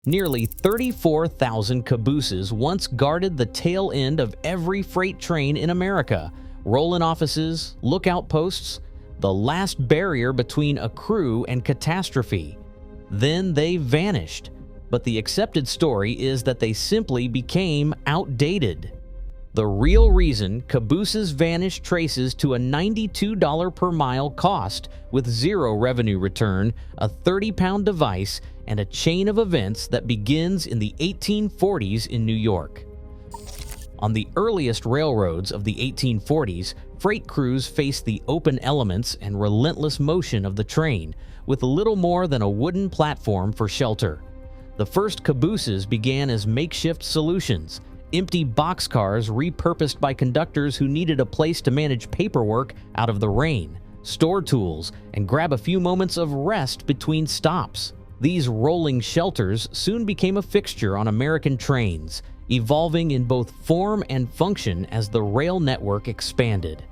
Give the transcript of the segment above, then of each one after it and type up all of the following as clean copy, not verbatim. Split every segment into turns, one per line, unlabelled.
Nearly 34,000 cabooses once guarded the tail end of every freight train in America, roll-in offices, lookout posts, the last barrier between a crew and catastrophe. Then they vanished, but the accepted story is that they simply became outdated. The real reason cabooses vanished traces to a $92 per mile cost with zero revenue return, a 30-pound device, and a chain of events that begins in the 1840s in New York. On the earliest railroads of the 1840s, freight crews faced the open elements and relentless motion of the train, with little more than a wooden platform for shelter. The first cabooses began as makeshift solutions, empty boxcars repurposed by conductors who needed a place to manage paperwork out of the rain, store tools, and grab a few moments of rest between stops. These rolling shelters soon became a fixture on American trains, evolving in both form and function as the rail network expanded.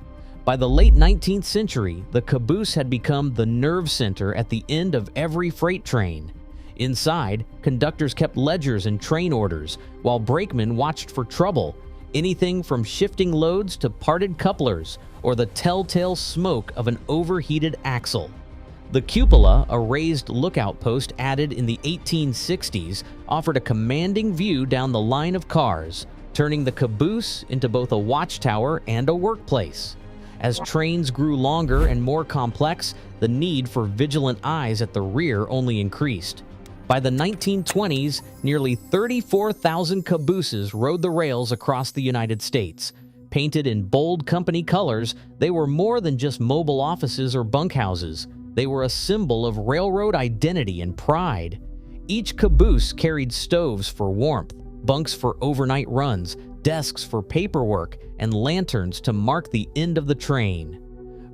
By the late 19th century, the caboose had become the nerve center at the end of every freight train. Inside, conductors kept ledgers and train orders, while brakemen watched for trouble, anything from shifting loads to parted couplers or the telltale smoke of an overheated axle. The cupola, a raised lookout post added in the 1860s, offered a commanding view down the line of cars, turning the caboose into both a watchtower and a workplace. As trains grew longer and more complex, the need for vigilant eyes at the rear only increased. By the 1920s, nearly 34,000 cabooses rode the rails across the United States. Painted in bold company colors, they were more than just mobile offices or bunkhouses. They were a symbol of railroad identity and pride. Each caboose carried stoves for warmth, bunks for overnight runs, desks for paperwork, and lanterns to mark the end of the train.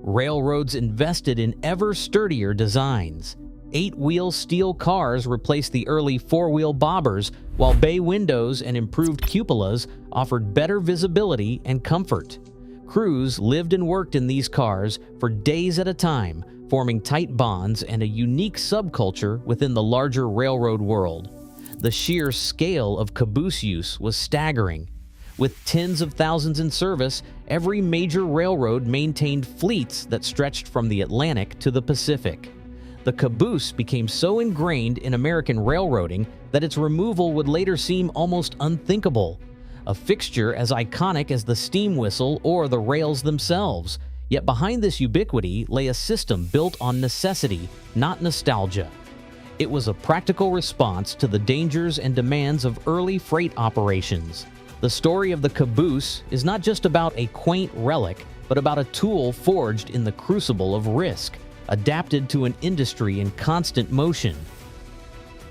Railroads invested in ever sturdier designs. 8-wheel steel cars replaced the early 4-wheel bobbers, while bay windows and improved cupolas offered better visibility and comfort. Crews lived and worked in these cars for days at a time, forming tight bonds and a unique subculture within the larger railroad world. The sheer scale of caboose use was staggering. With tens of thousands in service, every major railroad maintained fleets that stretched from the Atlantic to the Pacific. The caboose became so ingrained in American railroading that its removal would later seem almost unthinkable. A fixture as iconic as the steam whistle or the rails themselves. Yet behind this ubiquity lay a system built on necessity, not nostalgia. It was a practical response to the dangers and demands of early freight operations. The story of the caboose is not just about a quaint relic, but about a tool forged in the crucible of risk, adapted to an industry in constant motion.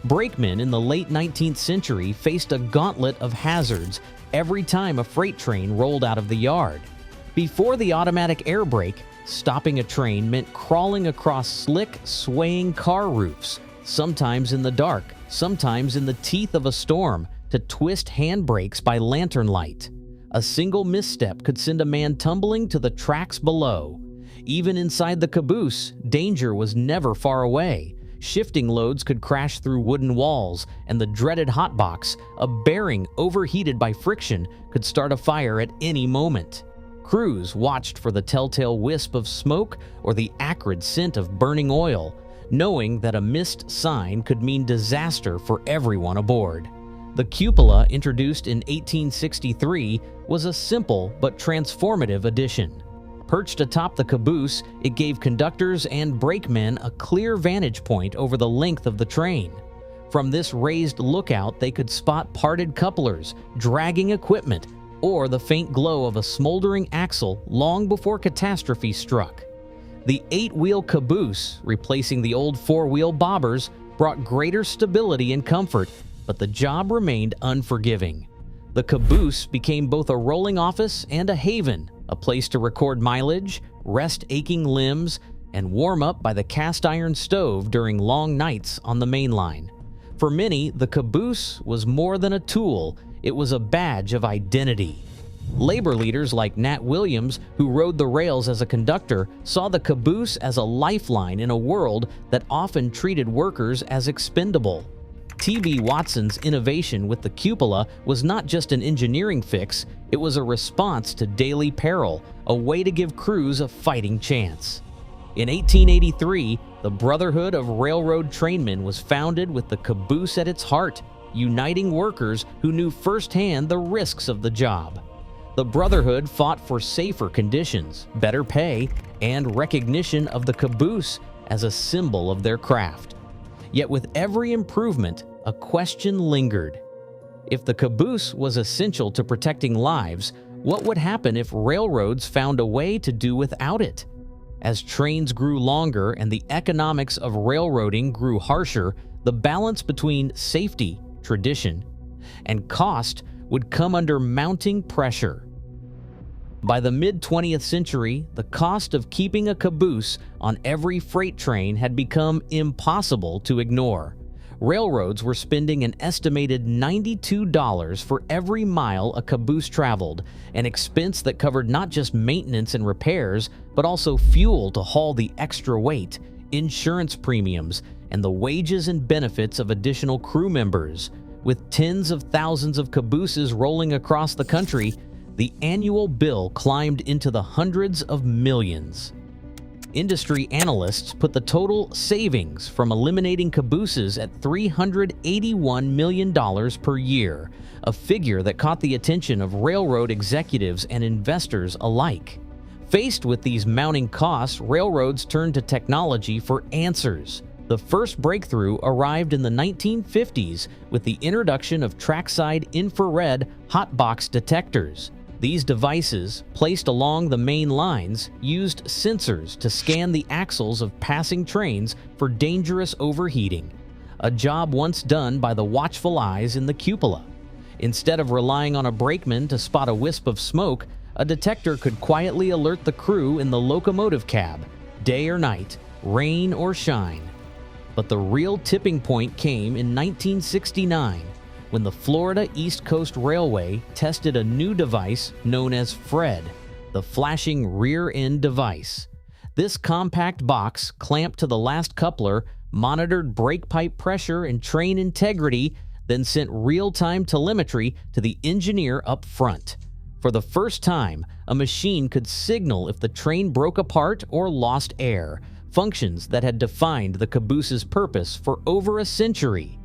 Brakemen in the late 19th century faced a gauntlet of hazards every time a freight train rolled out of the yard. Before the automatic air brake, stopping a train meant crawling across slick, swaying car roofs, sometimes in the dark, sometimes in the teeth of a storm, to twist handbrakes by lantern light. A single misstep could send a man tumbling to the tracks below. Even inside the caboose, danger was never far away. Shifting loads could crash through wooden walls, and the dreaded hotbox, a bearing overheated by friction, could start a fire at any moment. Crews watched for the telltale wisp of smoke or the acrid scent of burning oil, knowing that a missed sign could mean disaster for everyone aboard. The cupola, introduced in 1863, was a simple but transformative addition. Perched atop the caboose, it gave conductors and brakemen a clear vantage point over the length of the train. From this raised lookout, they could spot parted couplers, dragging equipment, or the faint glow of a smoldering axle long before catastrophe struck. The 8-wheel caboose, replacing the old 4-wheel bobbers, brought greater stability and comfort, but the job remained unforgiving. The caboose became both a rolling office and a haven, a place to record mileage, rest aching limbs, and warm up by the cast iron stove during long nights on the main line. For many, the caboose was more than a tool, it was a badge of identity. Labor leaders like Nat Williams, who rode the rails as a conductor, saw the caboose as a lifeline in a world that often treated workers as expendable. T.B. Watson's innovation with the cupola was not just an engineering fix, it was a response to daily peril, a way to give crews a fighting chance. In 1883, the Brotherhood of Railroad Trainmen was founded with the caboose at its heart, uniting workers who knew firsthand the risks of the job. The Brotherhood fought for safer conditions, better pay, and recognition of the caboose as a symbol of their craft. Yet with every improvement, a question lingered. If the caboose was essential to protecting lives, what would happen if railroads found a way to do without it? As trains grew longer and the economics of railroading grew harsher, the balance between safety, tradition, and cost would come under mounting pressure. By the mid-20th century, the cost of keeping a caboose on every freight train had become impossible to ignore. Railroads were spending an estimated $92 for every mile a caboose traveled, an expense that covered not just maintenance and repairs, but also fuel to haul the extra weight, insurance premiums, and the wages and benefits of additional crew members. With tens of thousands of cabooses rolling across the country, the annual bill climbed into the hundreds of millions. Industry analysts put the total savings from eliminating cabooses at $381 million per year, a figure that caught the attention of railroad executives and investors alike. Faced with these mounting costs, railroads turned to technology for answers. The first breakthrough arrived in the 1950s with the introduction of trackside infrared hotbox detectors. These devices, placed along the main lines, used sensors to scan the axles of passing trains for dangerous overheating, a job once done by the watchful eyes in the cupola. Instead of relying on a brakeman to spot a wisp of smoke, a detector could quietly alert the crew in the locomotive cab, day or night, rain or shine. But the real tipping point came in 1969, when the Florida East Coast Railway tested a new device known as FRED, the flashing rear-end device. This compact box, clamped to the last coupler, monitored brake pipe pressure and train integrity, then sent real-time telemetry to the engineer up front. For the first time, a machine could signal if the train broke apart or lost air, functions that had defined the caboose's purpose for over a century.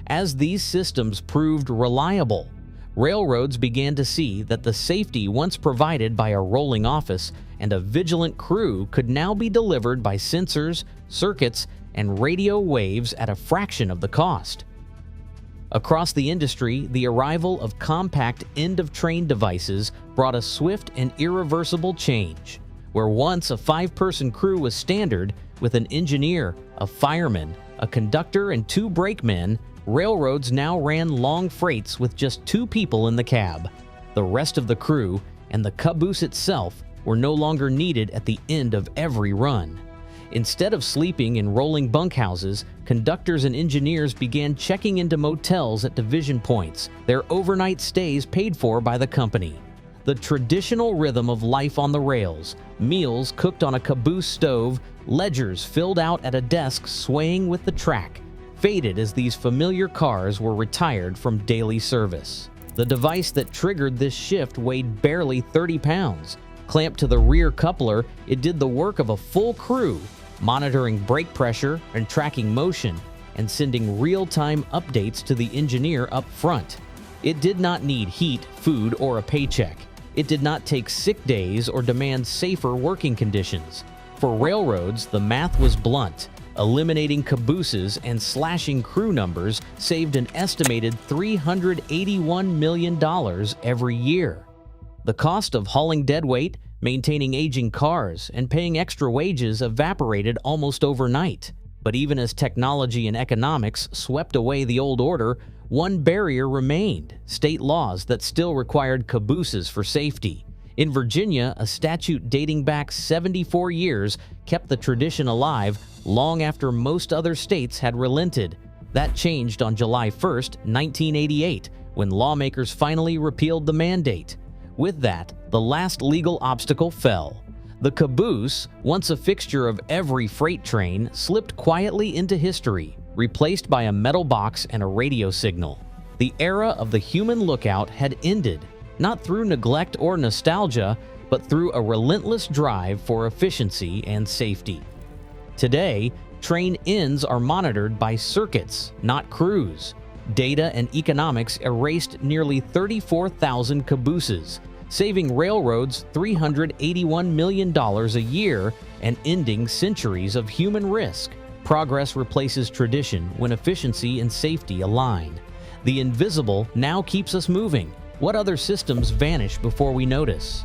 As these systems proved reliable, railroads began to see that the safety once provided by a rolling office and a vigilant crew could now be delivered by sensors, circuits, and radio waves at a fraction of the cost. Across the industry, the arrival of compact end-of-train devices brought a swift and irreversible change. Where once a 5-person crew was standard, with an engineer, a fireman, a conductor, and 2 brakemen, railroads now ran long freights with just 2 people in the cab. The rest of the crew and the caboose itself were no longer needed at the end of every run. Instead of sleeping in rolling bunkhouses, conductors and engineers began checking into motels at division points, their overnight stays paid for by the company. The traditional rhythm of life on the rails, meals cooked on a caboose stove, ledgers filled out at a desk swaying with the track, faded as these familiar cars were retired from daily service. The device that triggered this shift weighed barely 30 pounds. Clamped to the rear coupler, it did the work of a full crew, monitoring brake pressure and tracking motion, and sending real-time updates to the engineer up front. It did not need heat, food, or a paycheck. It did not take sick days or demand safer working conditions. For railroads, the math was blunt. Eliminating cabooses and slashing crew numbers saved an estimated $381 million every year. The cost of hauling deadweight, maintaining aging cars, and paying extra wages evaporated almost overnight. But even as technology and economics swept away the old order, one barrier remained: state laws that still required cabooses for safety. In Virginia, a statute dating back 74 years kept the tradition alive long after most other states had relented. That changed on July 1, 1988, when lawmakers finally repealed the mandate. With that, the last legal obstacle fell. The caboose, once a fixture of every freight train, slipped quietly into history. replaced by a metal box and a radio signal. The era of the human lookout had ended, not through neglect or nostalgia, but through a relentless drive for efficiency and safety. Today, train ends are monitored by circuits, not crews. Data and economics erased nearly 34,000 cabooses, saving railroads $381 million a year and ending centuries of human risk. Progress replaces tradition when efficiency and safety align. The invisible now keeps us moving. What other systems vanish before we notice?